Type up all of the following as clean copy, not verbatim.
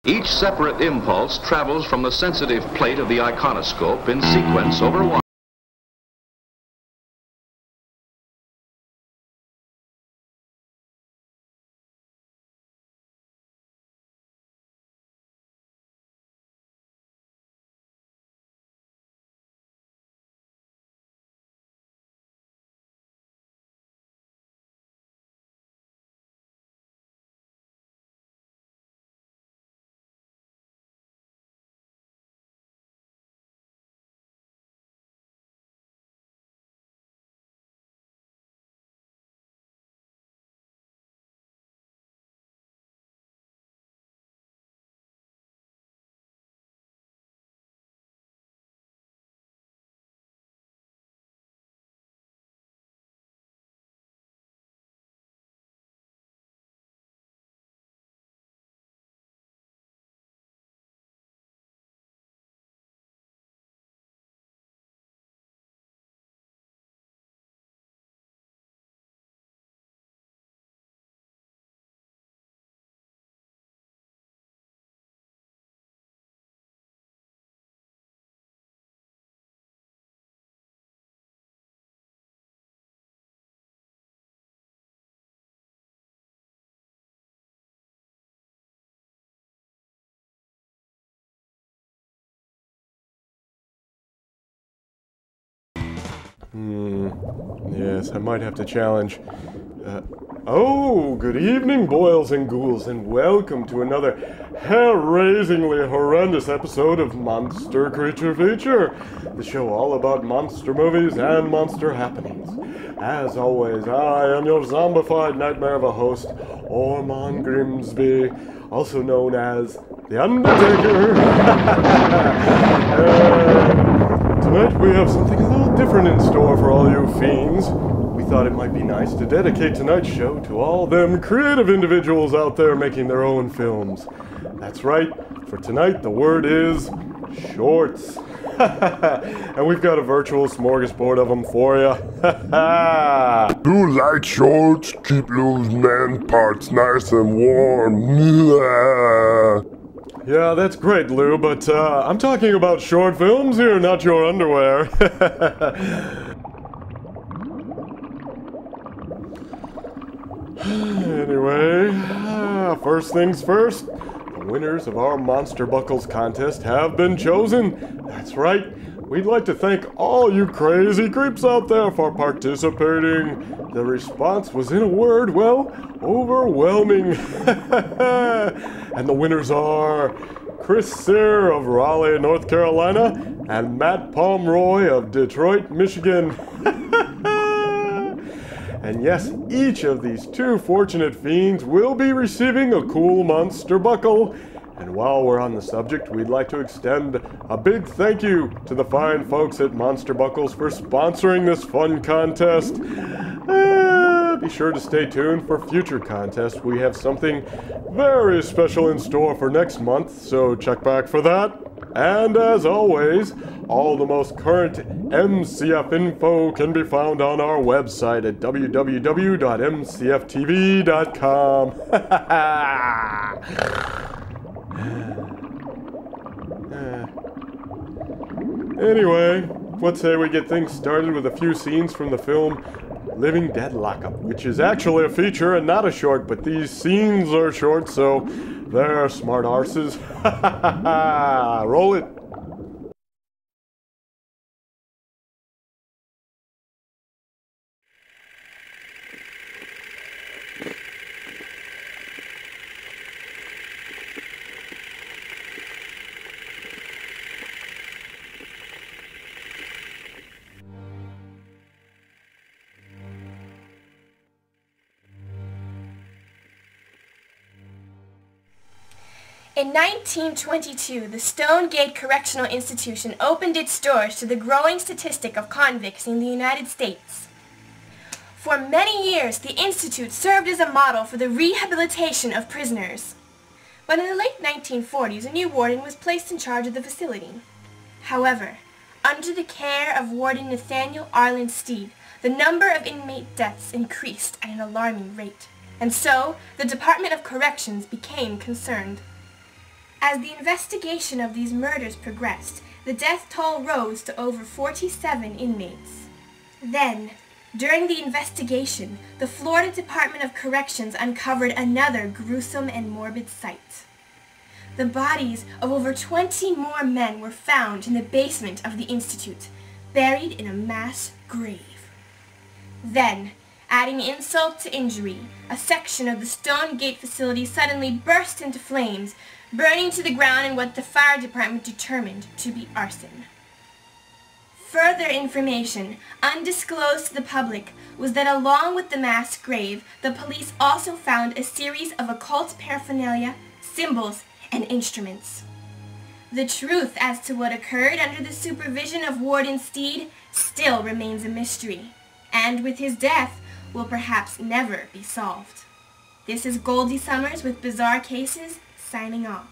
Each separate impulse travels from the sensitive plate of the iconoscope in sequence over one. Yes, I might have to challenge. Oh, good evening, boils and ghouls, and welcome to another hair-raisingly horrendous episode of Monster Creature Feature, the show all about monster movies and monster happenings. As always, I am your zombified nightmare of a host, Ormon Grimsby, also known as the Undertaker. Tonight we have something a little different in store for all you fiends. We thought it might be nice to dedicate tonight's show to all them creative individuals out there making their own films. That's right, for tonight the word is shorts. And we've got a virtual smorgasbord of them for you. Do like shorts, keep loose man parts nice and warm. Yeah, that's great, Lou, but I'm talking about short films here, not your underwear. Anyway, first things first, the winners of our Monster Buckles contest have been chosen. That's right, we'd like to thank all you crazy creeps out there for participating. The response was, in a word, well, overwhelming. And the winners are Chris Sear of Raleigh, North Carolina, and Matt Pomeroy of Detroit, Michigan. And yes, each of these two fortunate fiends will be receiving a cool monster buckle. And while we're on the subject, we'd like to extend a big thank you to the fine folks at Monster Buckles for sponsoring this fun contest. Be sure to stay tuned for future contests. We have something very special in store for next month, so check back for that. And as always, all the most current MCF info can be found on our website at www.mcftv.com. Anyway, let's say we get things started with a few scenes from the film Living Dead Lockup, which is actually a feature and not a short, but these scenes are short, so they're smart arses. Roll it. In 1922, the Stonegate Correctional Institution opened its doors to the growing statistic of convicts in the United States. For many years, the institute served as a model for the rehabilitation of prisoners. But in the late 1940s, a new warden was placed in charge of the facility. However, under the care of Warden Nathaniel Arlen Steed, the number of inmate deaths increased at an alarming rate, and so the Department of Corrections became concerned. As the investigation of these murders progressed, the death toll rose to over 47 inmates. Then, during the investigation, the Florida Department of Corrections uncovered another gruesome and morbid sight. The bodies of over 20 more men were found in the basement of the institute, buried in a mass grave. Then, adding insult to injury, a section of the Stone Gate facility suddenly burst into flames, burning to the ground in what the fire department determined to be arson. Further information, undisclosed to the public, was that along with the mass grave, the police also found a series of occult paraphernalia, symbols, and instruments. The truth as to what occurred under the supervision of Warden Steed still remains a mystery, and with his death will perhaps never be solved. This is Goldie Summers with Bizarre Cases, signing off.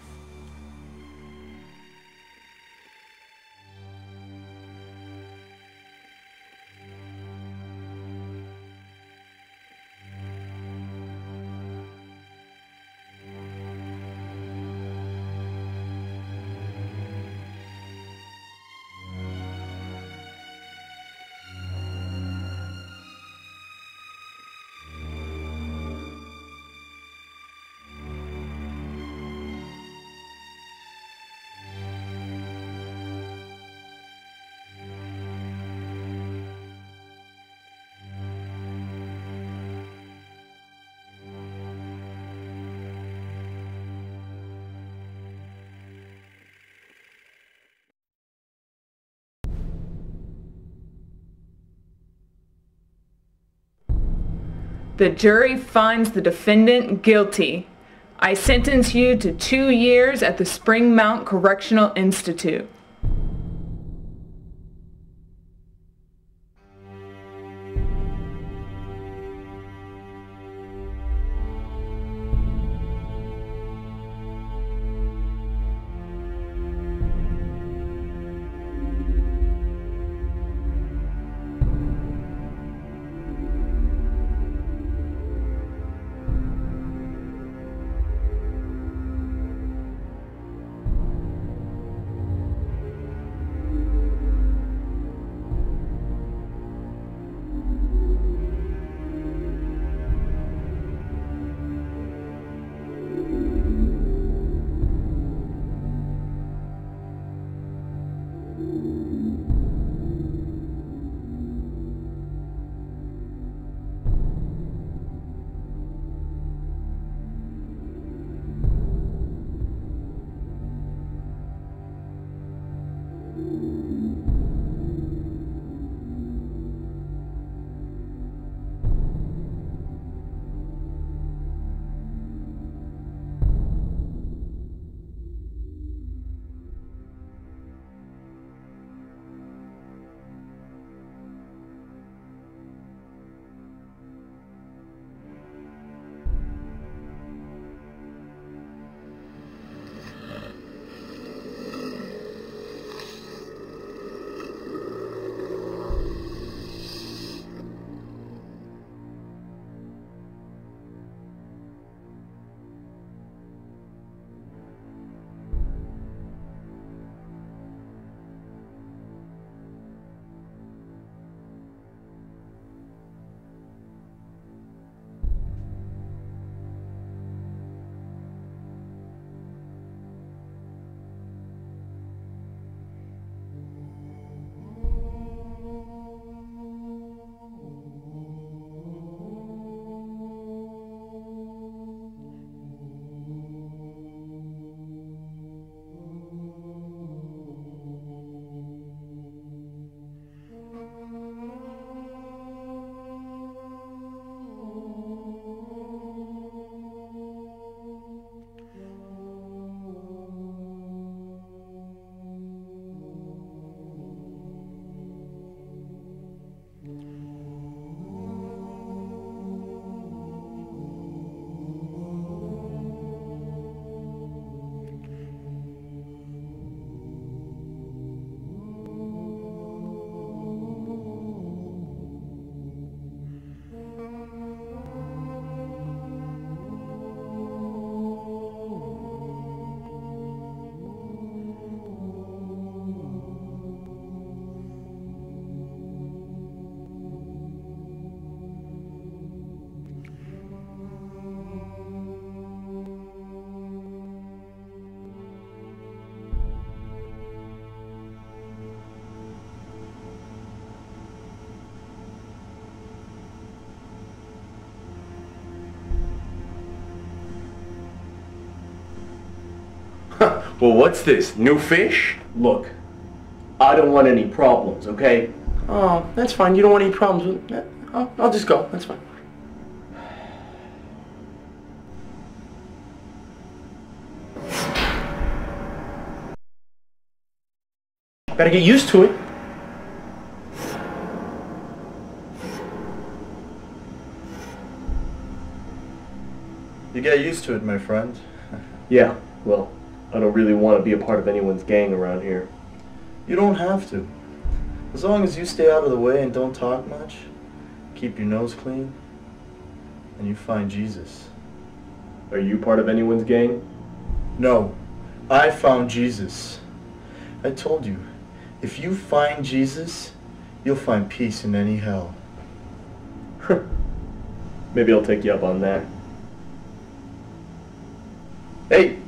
The jury finds the defendant guilty. I sentence you to 2 years at the Spring Mount Correctional Institute. Well, what's this? New fish? Look, I don't want any problems, okay? Oh, that's fine. You don't want any problems with that. I'll just go. That's fine. Gotta get used to it. You get used to it, my friend. Yeah, well, I don't really want to be a part of anyone's gang around here. You don't have to. As long as you stay out of the way and don't talk much, keep your nose clean, and you find Jesus. Are you part of anyone's gang? No, I found Jesus. I told you, if you find Jesus, you'll find peace in any hell. Maybe I'll take you up on that. Hey,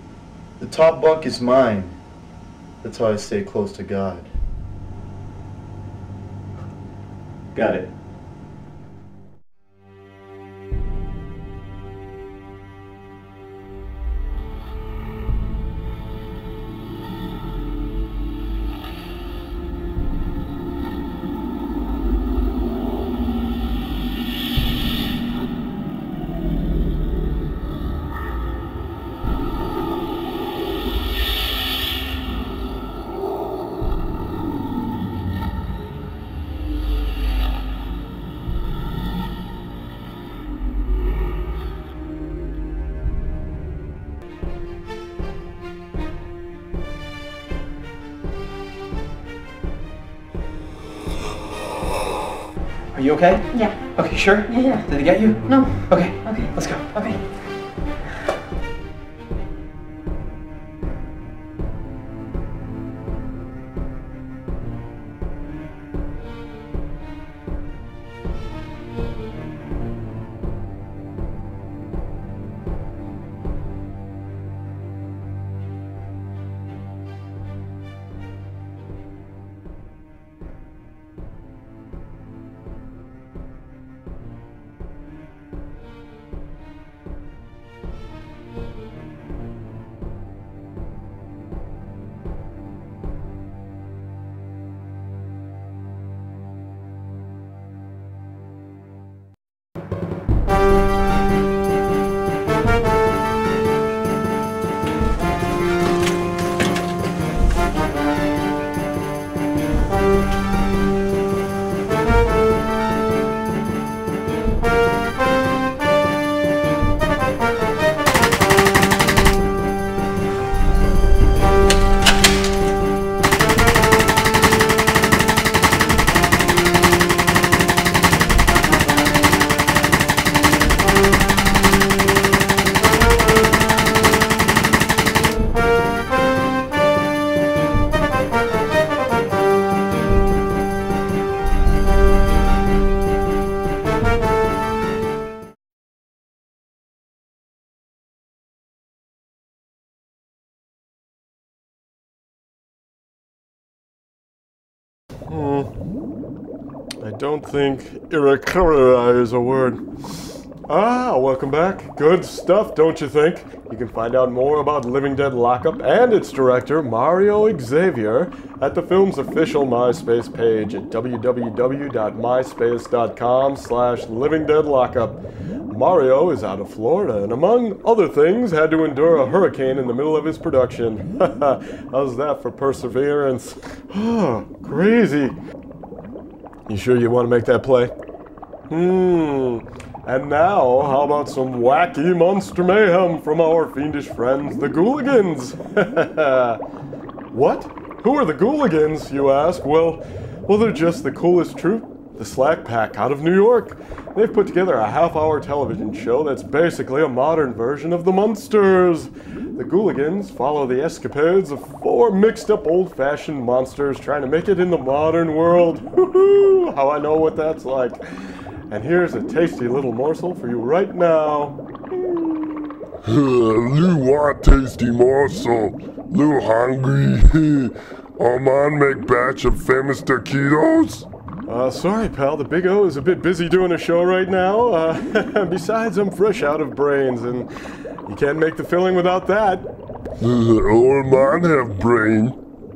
the top bunk is mine. That's how I stay close to God. Got it. Are you okay? Yeah. Okay, sure? Yeah. Did they get you? No. Okay. Okay. Let's go. Okay. I don't think irreculerate is a word. Welcome back. Good stuff, don't you think? You can find out more about Living Dead Lockup and its director, Mario Xavier, at the film's official MySpace page at www.myspace.com/livingdeadlockup. Mario is out of Florida and, among other things, had to endure a hurricane in the middle of his production. How's that for perseverance? Crazy. You sure you want to make that play? And now, how about some wacky monster mayhem from our fiendish friends, the Ghouligans? What? Who are the Ghouligans, you ask? Well, they're just the coolest troupe, the Slack Pack out of New York. They've put together a half-hour television show that's basically a modern version of the Munsters. The Ghouligans follow the escapades of 4 mixed-up old-fashioned monsters trying to make it in the modern world. Woohoo! How I know what that's like. And here's a tasty little morsel for you right now. You want tasty morsel? Little hungry? Ormon make batch of famous taquitos? Sorry, pal. The Big O is a bit busy doing a show right now. Besides, I'm fresh out of brains, and you can't make the filling without that. Ormon have brain.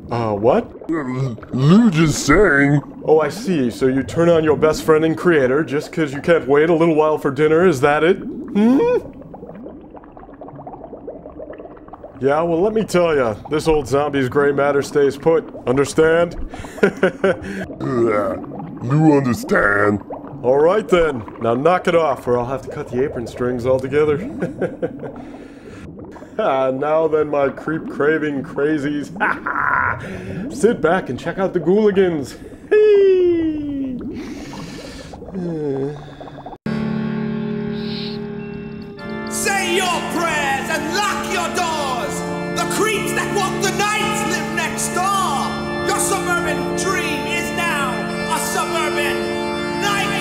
What? Lou just sang. Oh, I see. So you turn on your best friend and creator just because you can't wait a little while for dinner, is that it? Yeah, well, let me tell ya, this old zombie's gray matter stays put. Understand? Lou understand. All right then. Now knock it off, or I'll have to cut the apron strings altogether. Now then, my creep-craving crazies. Sit back and check out the ghouligans. Say your prayers and lock your doors. The creeps that walk the nights live next door. Your suburban dream is now a suburban nightmare.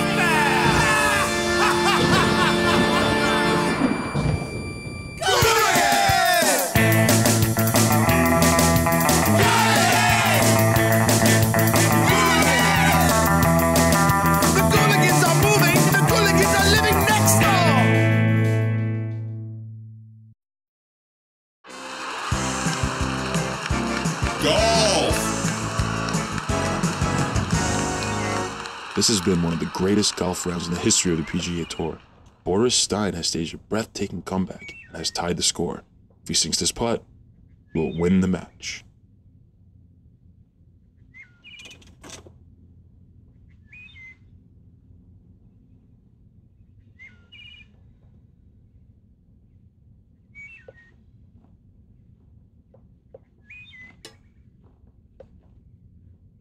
The Gouligans are moving. The Gouligans are living next door. This has been one of the greatest golf rounds in the history of the PGA Tour. Boris Stein has staged a breathtaking comeback and has tied the score. If he sinks this putt, we'll win the match.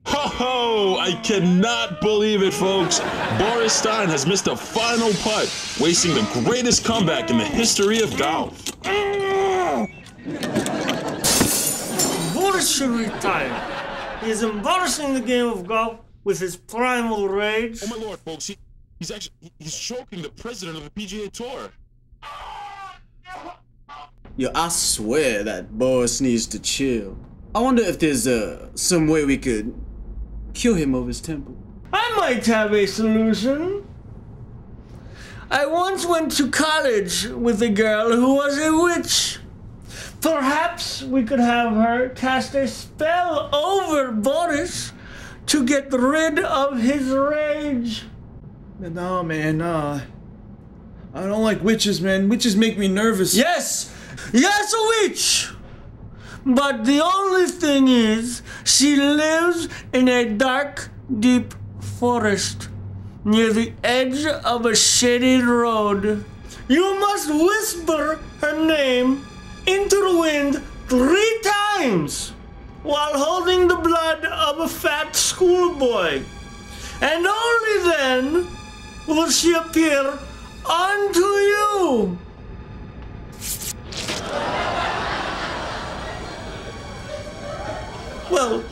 Ho! I cannot believe it, folks. Boris Stein has missed a final putt, wasting the greatest comeback in the history of golf. Boris should retire. He is embarrassing the game of golf with his primal rage. Oh my lord, folks, he's choking the president of the PGA Tour. Yo, I swear that Boris needs to chill. I wonder if there's some way we could cure him of his temper. I might have a solution. I once went to college with a girl who was a witch. Perhaps we could have her cast a spell over Boris to get rid of his rage. No, man, nah. I don't like witches, man. Witches make me nervous. Yes! Yes, a witch! But the only thing is, she lives in a dark, deep forest near the edge of a shady road. You must whisper her name into the wind 3 times while holding the blood of a fat schoolboy. And only then will she appear unto you. Well,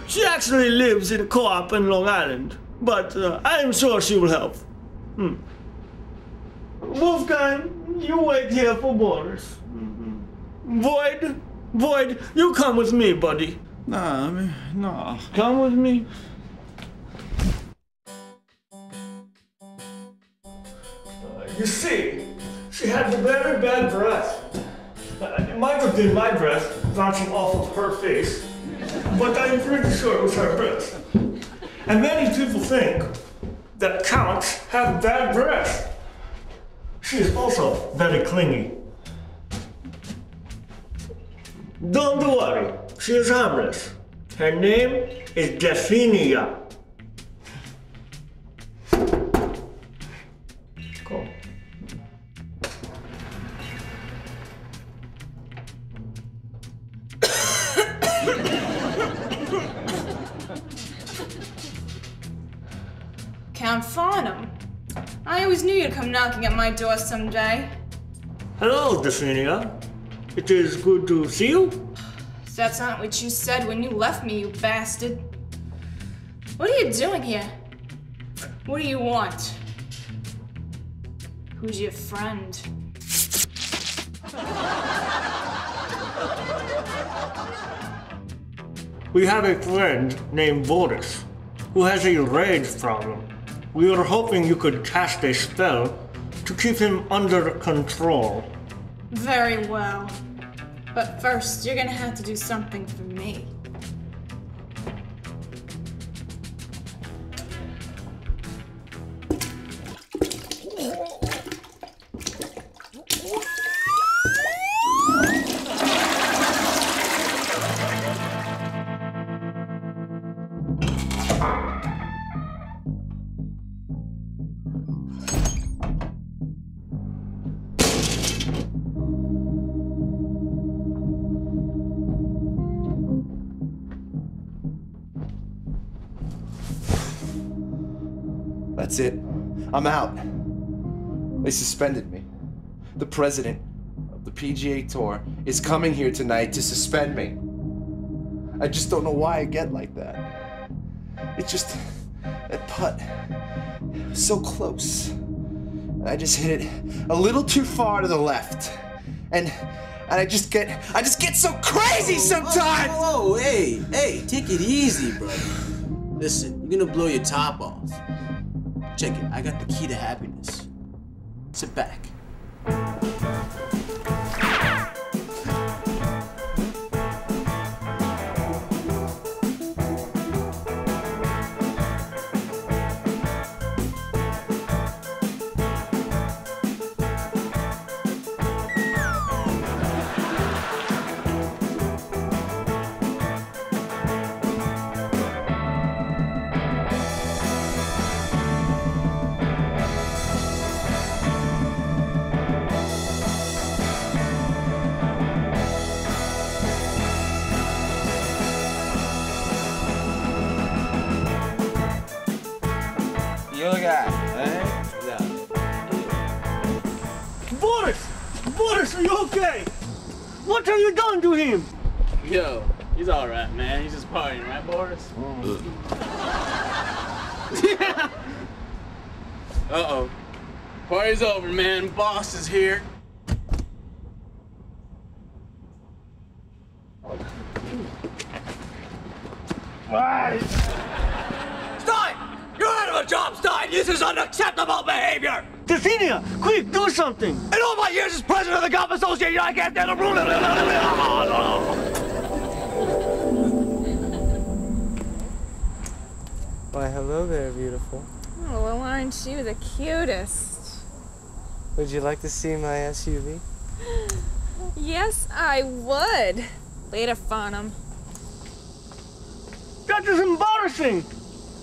she actually lives in a co-op in Long Island, but I am sure she will help. Wolfgang, you wait here for Boris. Void, you come with me, buddy. Nah, man, nah. Come with me. You see, she had very bad breath. It might have been my breath bouncing off of her face, but I'm pretty sure it was her breath. And many people think that counts have bad breath. She is also very clingy. Don't worry, she is harmless. Her name is Daphnia. Cool. Count Farnham. I always knew you'd come knocking at my door someday. Hello, Daphnia. It is good to see you. That's not what you said when you left me, you bastard. What are you doing here? What do you want? Who's your friend? We have a friend named Boris who has a rage problem. We were hoping you could cast a spell to keep him under control. Very well. But first, you're gonna have to do something for me. That's it. I'm out. They suspended me. The president of the PGA Tour is coming here tonight to suspend me. I just don't know why I get like that. It's just that putt was so close. I just hit it a little too far to the left. And I just get so crazy sometimes! Whoa, hey, take it easy, bro. Listen, you're gonna blow your top off. Check it, I got the key to happiness. Sit back. You got it, eh? Boris, are you okay? What have you done to him? Yo, he's alright, man. He's just partying, right, Boris? Uh-oh. Party's over, man. Boss is here. Stein! You're out of a job, Stein! This is unacceptable behavior! Tessinia, quick, do something! In all my years as president of the Golf Association, I can't stand the rule. Why, hello there, beautiful. Oh, well, aren't you the cutest? Would you like to see my SUV? Yes, I would. Later, Farnham. That is embarrassing!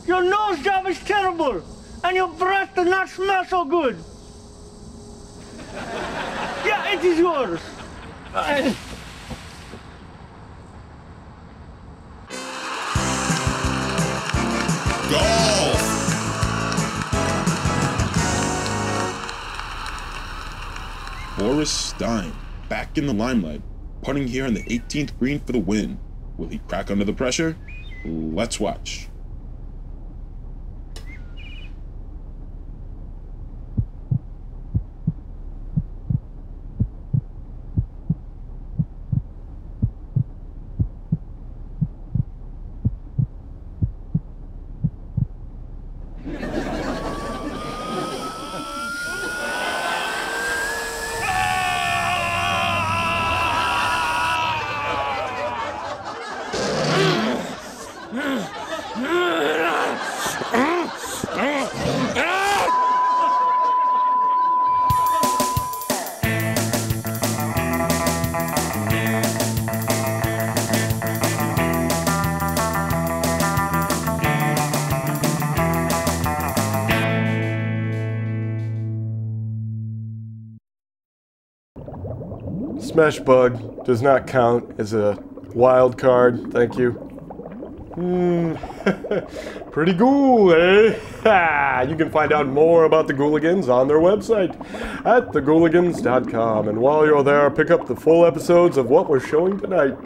Your nose job is terrible, and your breath does not smell so good. Yeah, it is yours. Boris Stein, back in the limelight, putting here on the 18th green for the win. Will he crack under the pressure? Let's watch. Smashbug does not count as a wild card, thank you. Pretty cool, eh? You can find out more about the Ghouligans on their website at thegouligans.com. And while you're there, pick up the full episodes of what we're showing tonight.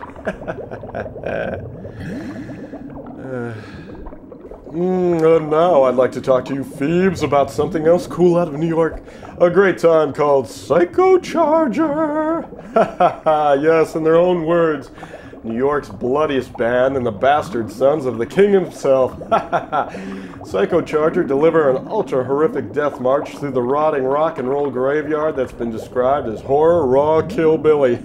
And now I'd like to talk to you Phoebes about something else cool out of New York. A great time called Psychocharger. Yes, in their own words. New York's bloodiest band and the bastard sons of the king himself. Psychocharger deliver an ultra-horrific death march through the rotting rock and roll graveyard that's been described as horror raw killbilly.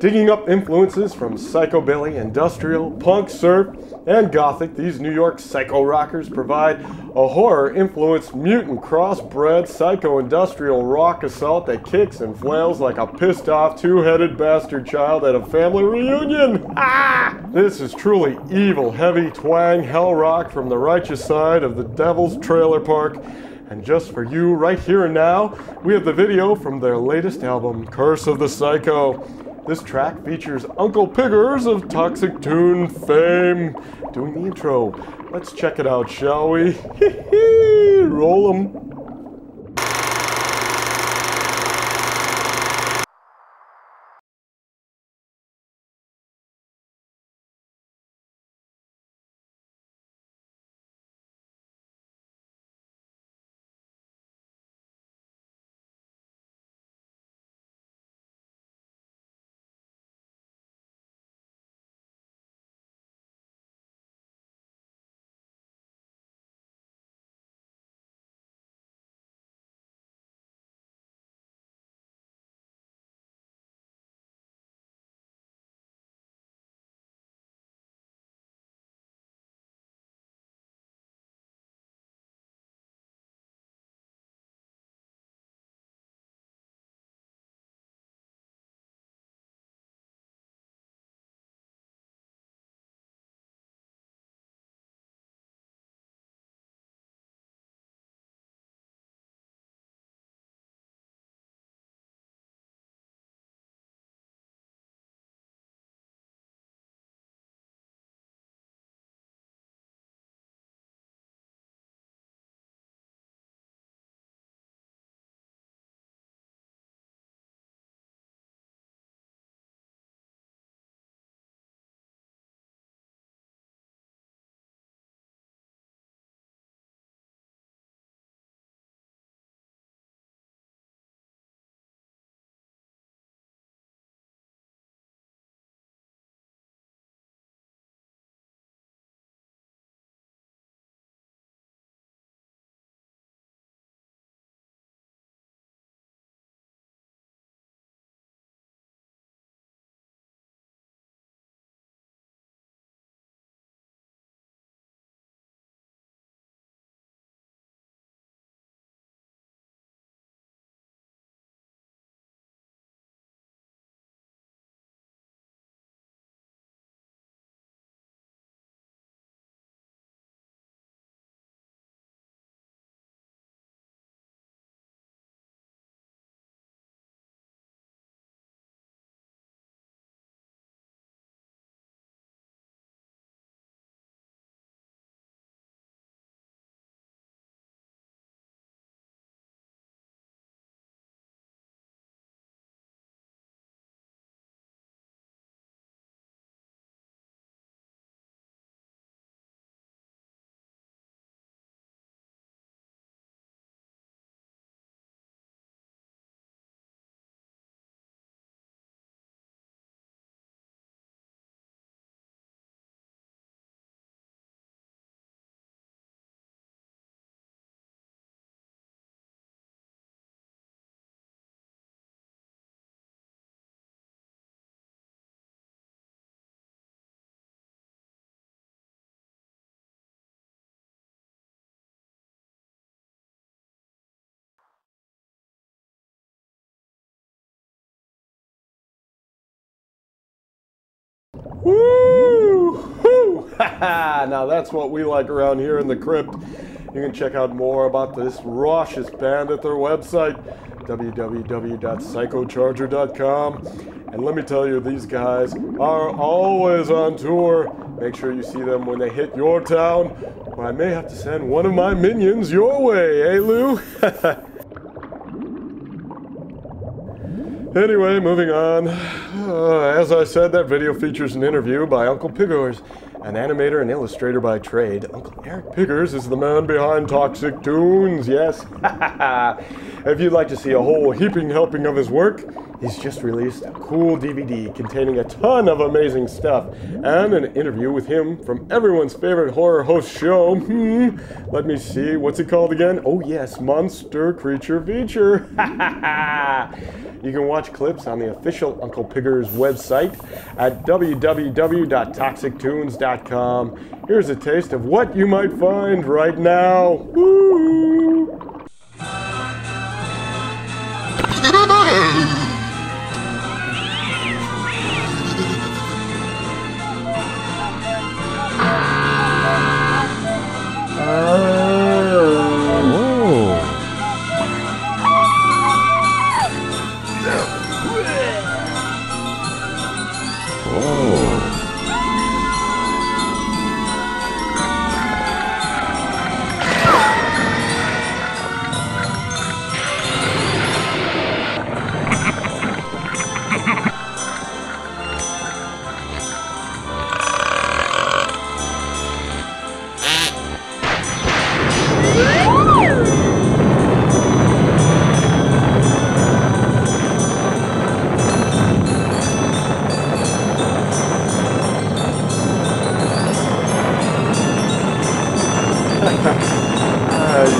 Digging up influences from psychobilly, industrial, punk, surf, and gothic, these New York psycho rockers provide a horror-influenced, mutant, crossbred, psycho-industrial rock assault that kicks and flails like a pissed-off, two-headed bastard child at a family reunion. Ah! This is truly evil, heavy twang hell rock from the righteous side of the Devil's Trailer Park. And just for you, right here and now, we have the video from their latest album, Curse of the Psycho. This track features Uncle Piggers of Toxic Tune fame doing the intro. Let's check it out, shall we? Roll 'em. Woo! Now that's what we like around here in the crypt. You can check out more about this raucous band at their website, www.psychocharger.com. And let me tell you, these guys are always on tour. Make sure you see them when they hit your town, or I may have to send one of my minions your way, eh, Lou? Anyway, moving on. As I said, that video features an interview by Uncle Piggers, an animator and illustrator by trade. Uncle Eric Piggers is the man behind Toxic Tunes, yes. If you'd like to see a whole heaping helping of his work, He's just released a cool DVD containing a ton of amazing stuff and an interview with him from everyone's favorite horror host show. Let me see, what's it called again? Oh yes, Monster Creature Feature. You can watch clips on the official Uncle Pigger's website at www.toxictunes.com. Here's a taste of what you might find right now. Woo!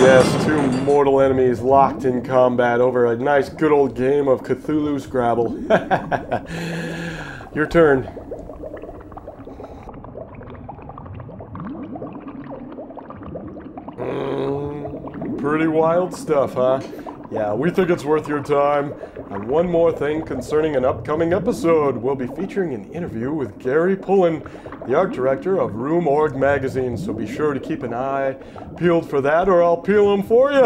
Yes, two mortal enemies locked in combat over a nice good old game of Cthulhu Scrabble. Your turn. Pretty wild stuff, huh? Yeah, we think it's worth your time. And one more thing concerning an upcoming episode. We'll be featuring an interview with Gary Pullen, the art director of Room Org magazine, so be sure to keep an eye peeled for that or I'll peel them for you.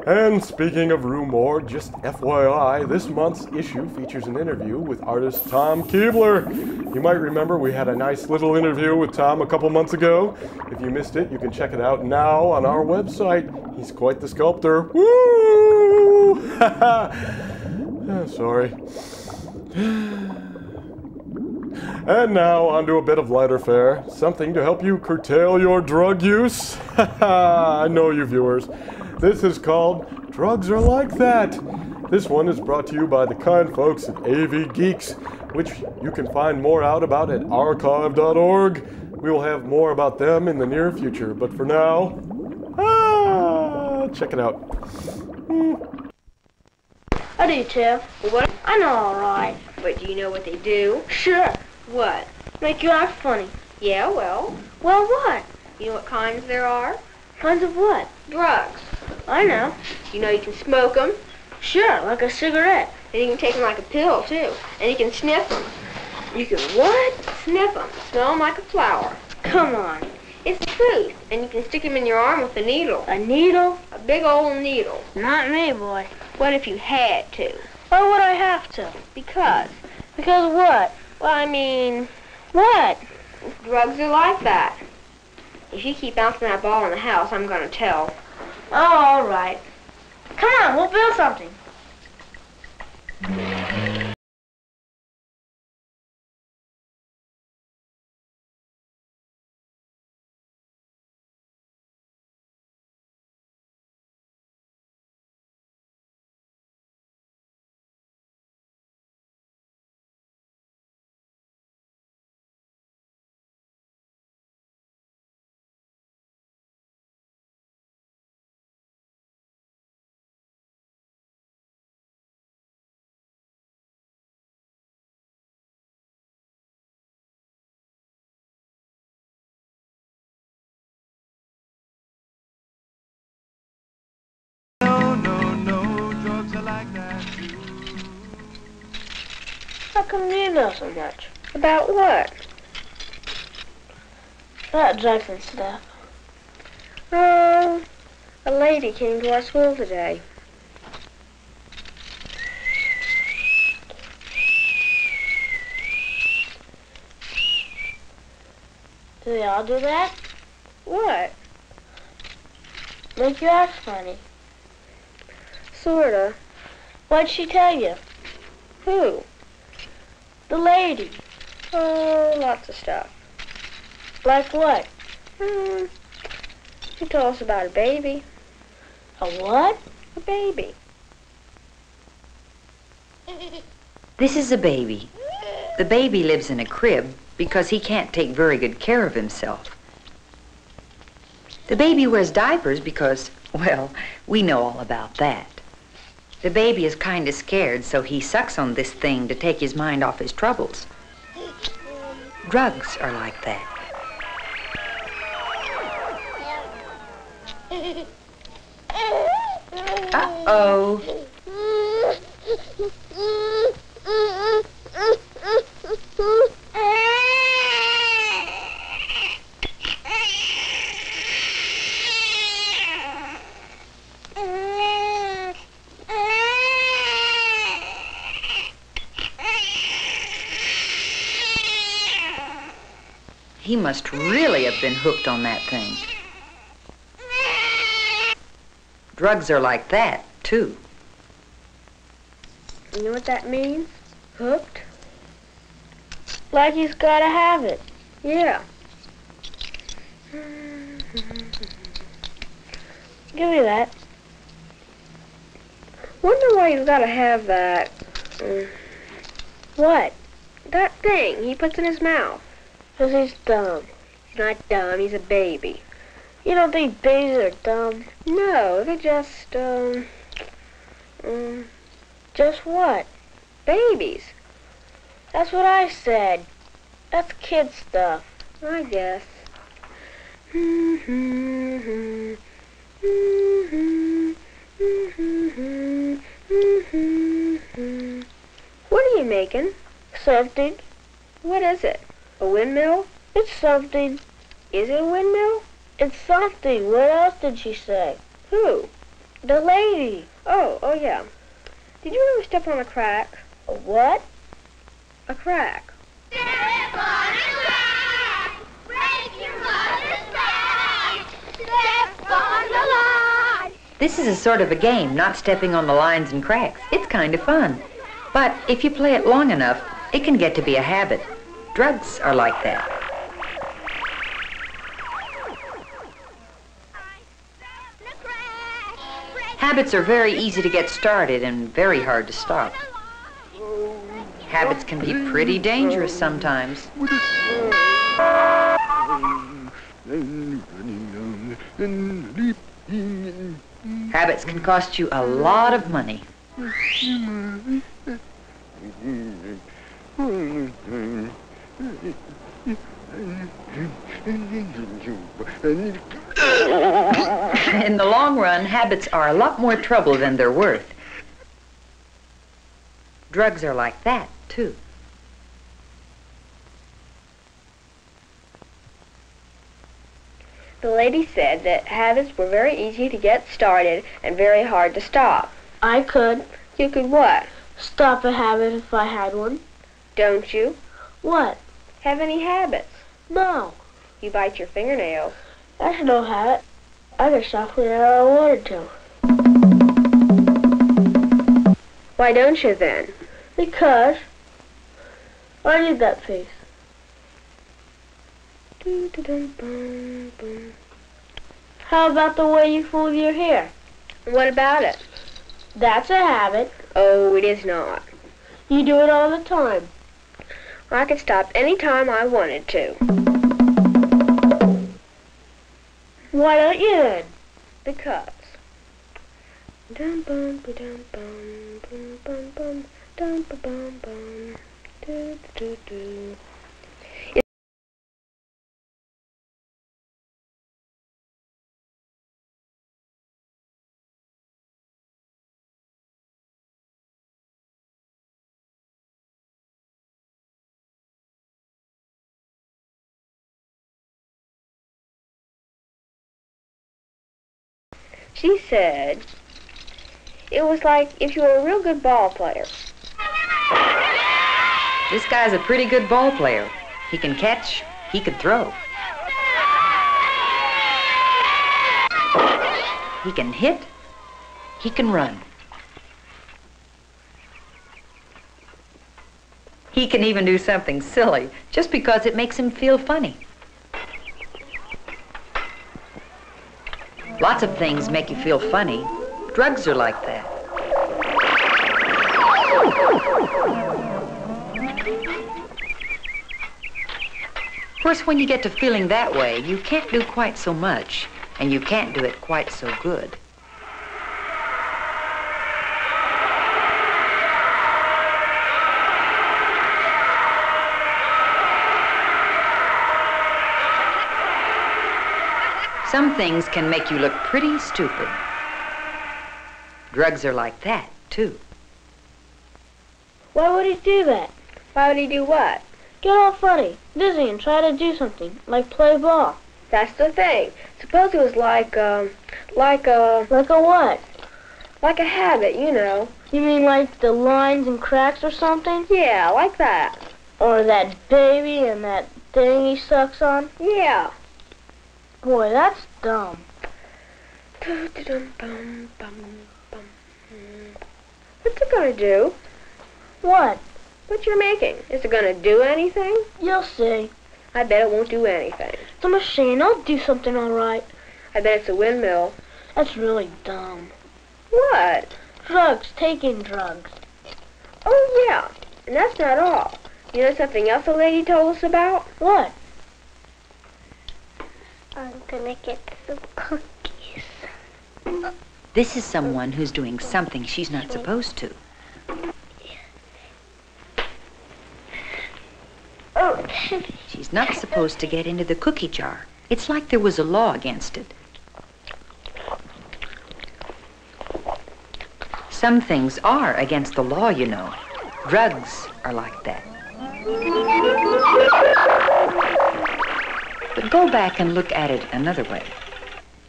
And speaking of Room Org, just FYI, this month's issue features an interview with artist Tom Keebler. You might remember we had a nice little interview with Tom a couple months ago. If you missed it, you can check it out now on our website. He's quite the sculptor. Woo! Sorry. And now onto a bit of lighter fare, something to help you curtail your drug use. I know you viewers. This is called Drugs Are Like That. This one is brought to you by the kind folks at AV Geeks, which you can find more out about at archive.org. We will have more about them in the near future, but for now, check it out. I do, Tiff. What? I know all right. But do you know what they do? Sure. What? Make you act funny. Yeah, well. Well, what? You know what kinds there are? Kinds of what? Drugs. I know. You know you can smoke them? Sure, like a cigarette. And you can take them like a pill, too. And you can sniff them. You can what? Sniff them. Smell them like a flower. Come on. It's the truth. And you can stick them in your arm with a needle. A needle? A big old needle. Not me, boy. What if you had to? Why would I have to? Because. Because what? Well, I mean... What? Drugs are like that. If you keep bouncing that ball in the house, I'm gonna tell. Oh, all right. Come on, we'll build something. How come you know so much? About what? About drugs and stuff. Oh, a lady came to our school today. Do they all do that? What? Make you act funny. Sorta. What'd she tell you? Who? The lady. Oh, lots of stuff. Like what? She told us about a baby. A what? A baby. This is a baby. The baby lives in a crib because he can't take very good care of himself. The baby wears diapers because, well, we know all about that. The baby is kind of scared, so he sucks on this thing to take his mind off his troubles. Drugs are like that. Uh-oh. He must really have been hooked on that thing. Drugs are like that, too. You know what that means? Hooked? Like he's gotta have it. Yeah. Give me that. Wonder why he's gotta have that. What? That thing he puts in his mouth. 'Cause he's dumb. He's not dumb, he's a baby. You don't think babies are dumb? No, they're just what? Babies. That's what I said. That's kid stuff, I guess. What are you making? Something. What is it? A windmill? It's something. Is it a windmill? It's something. What else did she say? Who? The lady. Oh yeah. Did you ever step on a crack? A what? A crack. Step on a crack! Break your mother's back! Step on the line! This is a sort of a game, not stepping on the lines and cracks. It's kind of fun. But if you play it long enough, it can get to be a habit. Drugs are like that. Habits are very easy to get started and very hard to stop. Habits can be pretty dangerous sometimes. Habits can cost you a lot of money. In the long run, habits are a lot more trouble than they're worth. Drugs are like that, too. The lady said that habits were very easy to get started and very hard to stop. I could. You could what? Stop a habit if I had one. Don't you? What? Have any habits? No. You bite your fingernails. That's no habit. I could stop whenever I wanted to. Why don't you then? Because I need that piece. How about the way you fold your hair? What about it? That's a habit. Oh, it is not. You do it all the time. I could stop any time I wanted to. Why don't you then? Because. Dum bum ba dum bum bum bum bum dum ba bum bum do do do. She said it was like if you were a real good ball player. This guy's a pretty good ball player. He can catch, he can throw. He can hit, he can run. He can even do something silly just because it makes him feel funny. Lots of things make you feel funny. Drugs are like that. Of course, when you get to feeling that way, you can't do quite so much, and you can't do it quite so good. Some things can make you look pretty stupid. Drugs are like that, too. Why would he do that? Why would he do what? Get all funny, dizzy, and try to do something, like play ball. That's the thing. Suppose it was like a Like a what? like a habit, you know. You mean like the lines and cracks or something? Yeah, like that. Or that baby and that thing he sucks on? Yeah. Boy, that's dumb. What's it gonna do? What? What you're making? Is it gonna do anything? You'll see. I bet it won't do anything. It's a machine. I'll do something all right. I bet it's a windmill. That's really dumb. What? Drugs. Taking drugs. Oh, yeah. And that's not all. You know something else the lady told us about? What? I'm gonna get some cookies. This is someone who's doing something she's not supposed to. Oh. She's not supposed to get into the cookie jar. It's like there was a law against it. Some things are against the law, you know. Drugs are like that. But go back and look at it another way.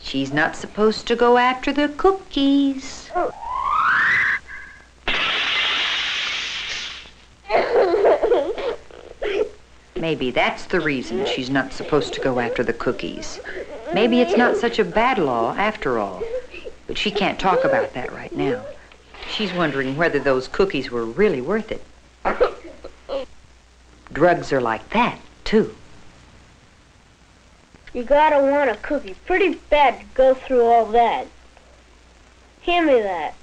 She's not supposed to go after the cookies. Maybe that's the reason she's not supposed to go after the cookies. Maybe it's not such a bad law after all. But she can't talk about that right now. She's wondering whether those cookies were really worth it. Drugs are like that, too. You gotta want a cookie pretty bad to go through all that. Hand me that.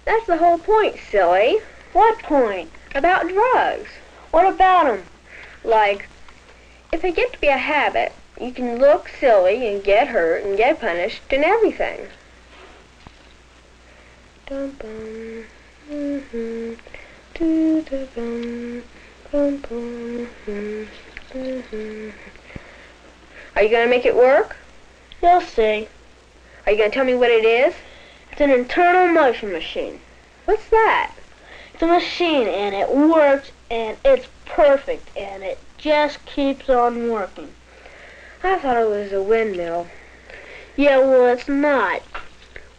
That's the whole point, silly. What point? About drugs. What about 'em? Like, if they get to be a habit, you can look silly and get hurt and get punished and everything. Dum bum, do da bum, bum bum, Are you gonna make it work? You'll see. Are you gonna tell me what it is? It's an internal motion machine. What's that? It's a machine and it works and it's perfect and it just keeps on working. I thought it was a windmill. Yeah, well, it's not.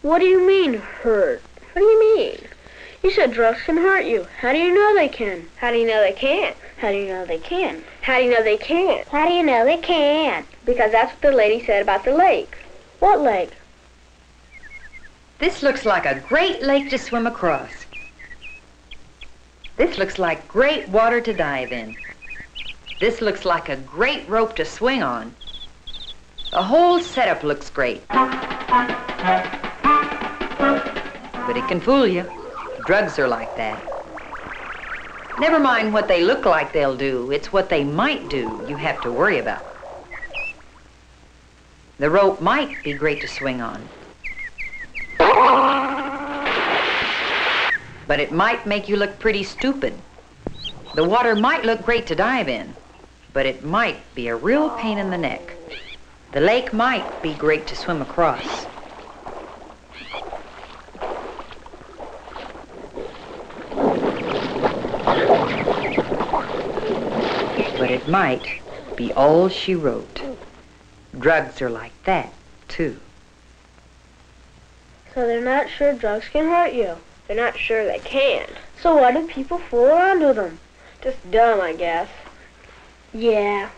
What do you mean, hurt? What do you mean? You said drugs can hurt you. How do you know they can? How do you know they can't? How do you know they can? How do you know they can't? How do you know they can't? Because that's what the lady said about the lake. What lake? This looks like a great lake to swim across. This looks like great water to dive in. This looks like a great rope to swing on. The whole setup looks great. But it can fool you. Drugs are like that. Never mind what they look like they'll do. It's what they might do you have to worry about. The rope might be great to swing on. But it might make you look pretty stupid. The water might look great to dive in, but it might be a real pain in the neck. The lake might be great to swim across. But it might be all she wrote. Drugs are like that, too. So they're not sure drugs can hurt you. They're not sure they can. So why do people fool around with them? Just dumb, I guess. Yeah.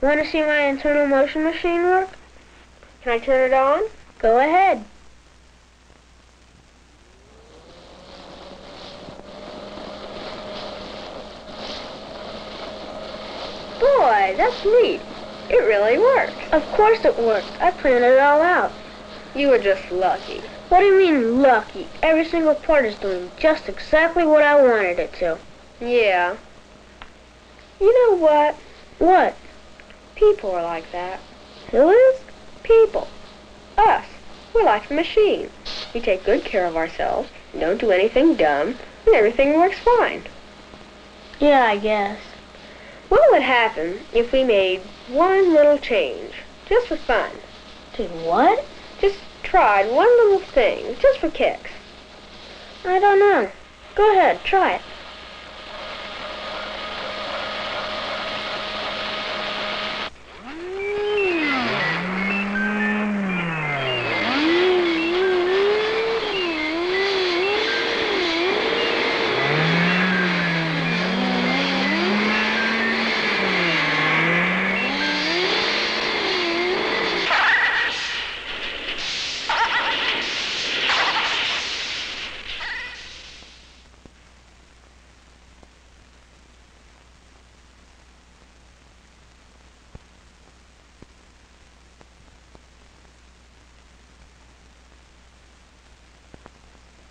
Want to see my internal motion machine work? Can I turn it on? Go ahead. Boy, that's neat. It really worked. Of course it worked. I planned it all out. You were just lucky. What do you mean, lucky? Every single part is doing just exactly what I wanted it to. Yeah. You know what? What? People are like that. Who is? People. Us. We're like the machine. We take good care of ourselves, don't do anything dumb, and everything works fine. Yeah, I guess. What would happen if we made one little change, just for fun? Did what? Just tried one little thing, just for kicks. I don't know. Go ahead, try it.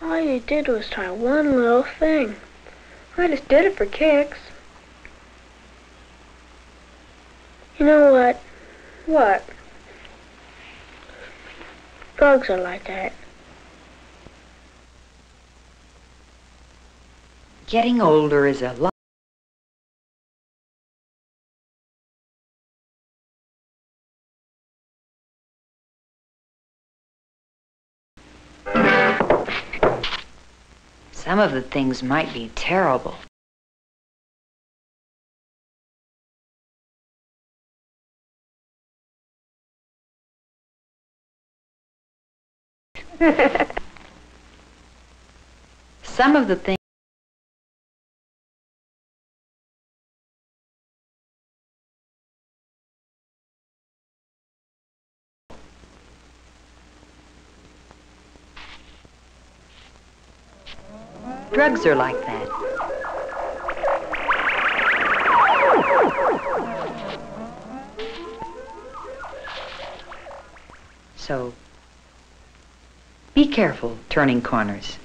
All you did was try one little thing. I just did it for kicks. You know what? What? Drugs are like that. Getting older is a lot. Some of the things might be terrible. Some of the things. Drugs are like that. So, be careful turning corners.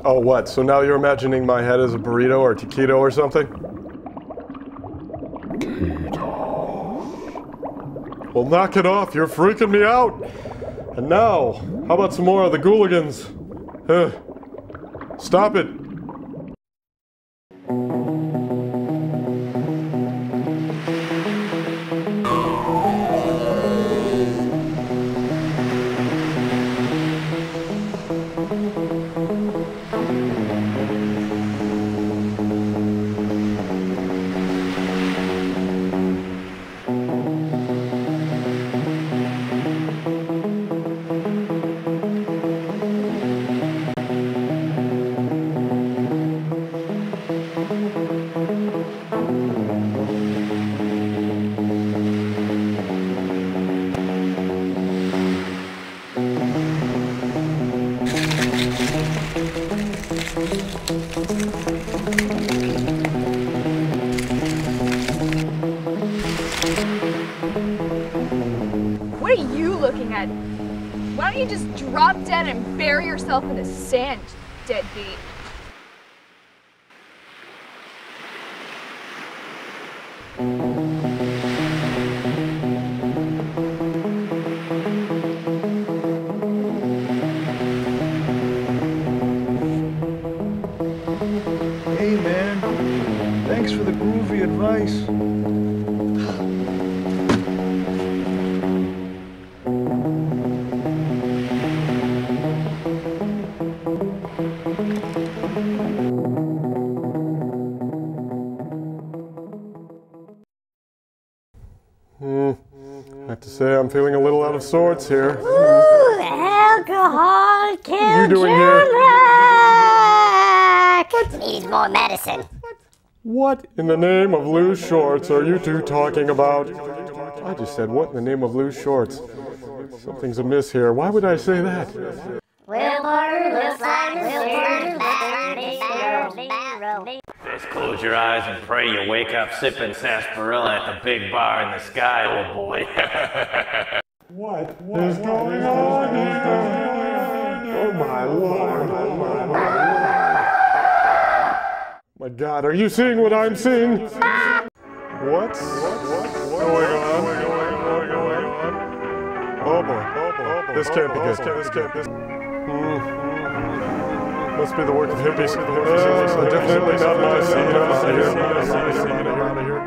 Oh, what? So now you're imagining my head as a burrito or taquito or something? Well, knock it off. You're freaking me out. And now, how about some more of the ghouligans? Stop it. Why don't you just drop dead and bury yourself in the sand, deadbeat? Hey man, thanks for the groovy advice. I have to say I'm feeling a little out of sorts here. Ooh, alcohol What are you kills doing your here? luck. Needs more medicine. What in the name of loose shorts are you two talking about? I just said, what in the name of loose shorts? Something's amiss here. Why would I say that? Will Porter looks like Just close your eyes and pray you wake up sipping sarsaparilla at the big bar in the sky, old boy. What is going on here? Oh my lord. Oh my lord. My god, are you seeing what I'm seeing? What's going on? Oh boy. This can't be good. Must be the work of hippies. Definitely not my scene. Out of here.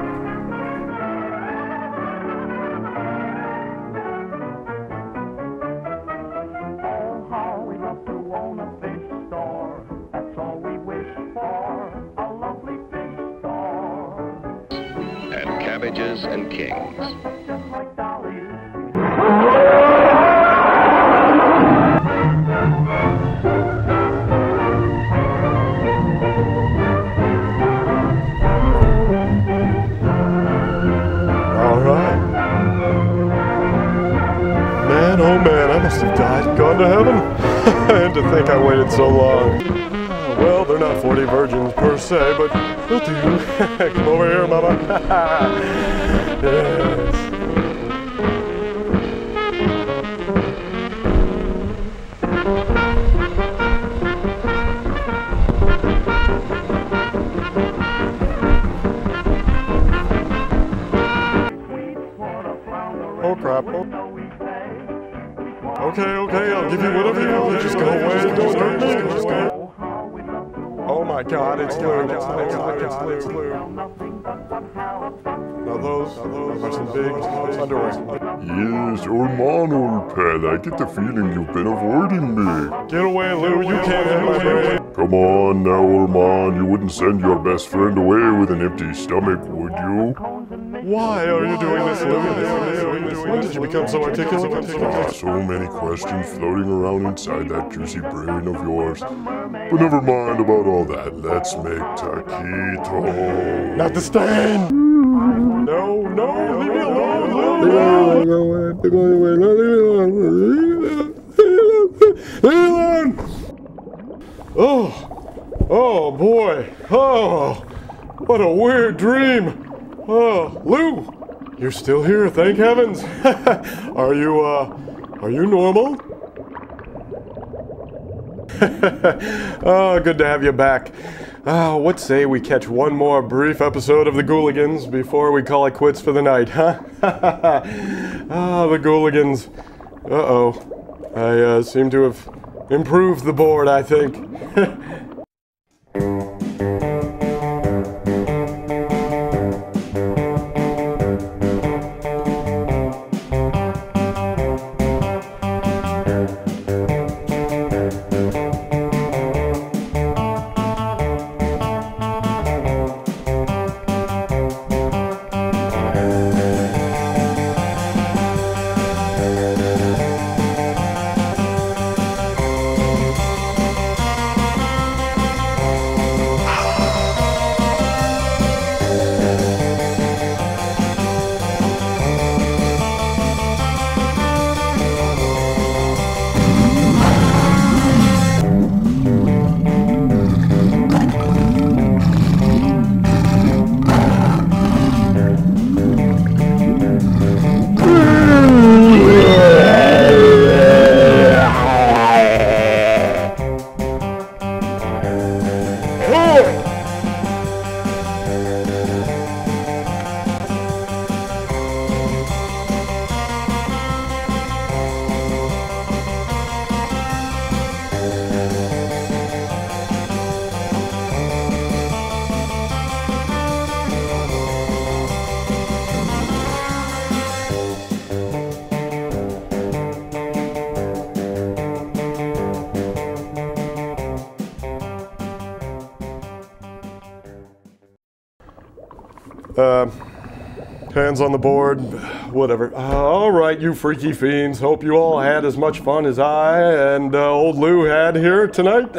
And cabbages and kings. Man, oh man, I must have died, gone to heaven. And to think I waited so long. Well, they're not 40 virgins per se, but they'll do. Come over here, mama. Yes. Oh crap. Okay, I'll give you whatever you want. Just go away. Don't hurt me. Just go. Oh my god, it's Lou. It's Lou. Now those are some big underwear. Yes, Ormon, old pal, I get the feeling you've been avoiding me. Get away, Lou. You can't have my brain. Come on now, Ormon, you wouldn't send your best friend away with an empty stomach, would you? Why are you doing this, Lou? When did you become so articulate? So many questions floating around inside that juicy brain of yours. But never mind about all that. Let's make taquitos. Not the stain! No, leave me alone, Lou! Leave me alone! Oh boy! Oh, what a weird dream! Oh, Lou! You're still here, thank heavens! Are you normal? Oh, good to have you back. What say we catch one more brief episode of the Ghouligans before we call it quits for the night, huh? The Ghouligans. Uh-oh. I seem to have improved the board, I think. Hands on the board, whatever. All right, you freaky fiends. Hope you all had as much fun as I and old Lou had here tonight.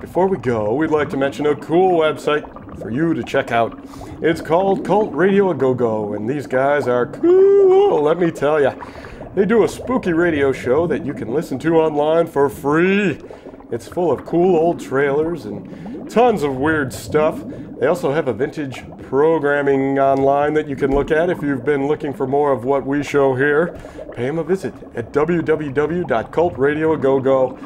Before we go, we'd like to mention a cool website for you to check out. It's called Cult Radio A Go-Go, and these guys are cool, let me tell ya. They do a spooky radio show that you can listen to online for free. It's full of cool old trailers and tons of weird stuff. They also have a vintage programming online that you can look at if you've been looking for more of what we show here. Pay them a visit at www.cultradioagogo.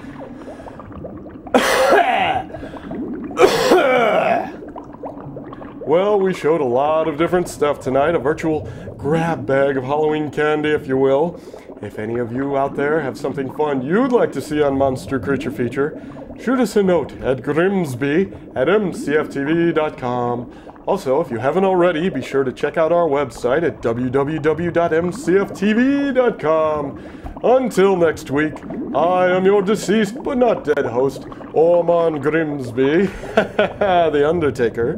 Well, we showed a lot of different stuff tonight, a virtual grab bag of Halloween candy, if you will. If any of you out there have something fun you'd like to see on Monster Creature Feature, shoot us a note at grimsby@mcftv.com. Also, if you haven't already, be sure to check out our website at www.mcftv.com. Until next week, I am your deceased but not dead host, Ormon Grimsby, the Undertaker,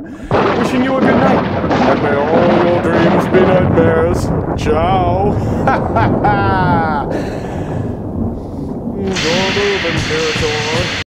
wishing you a good night, and may all your dreams be nightmares. Ciao! Go moving, Territor.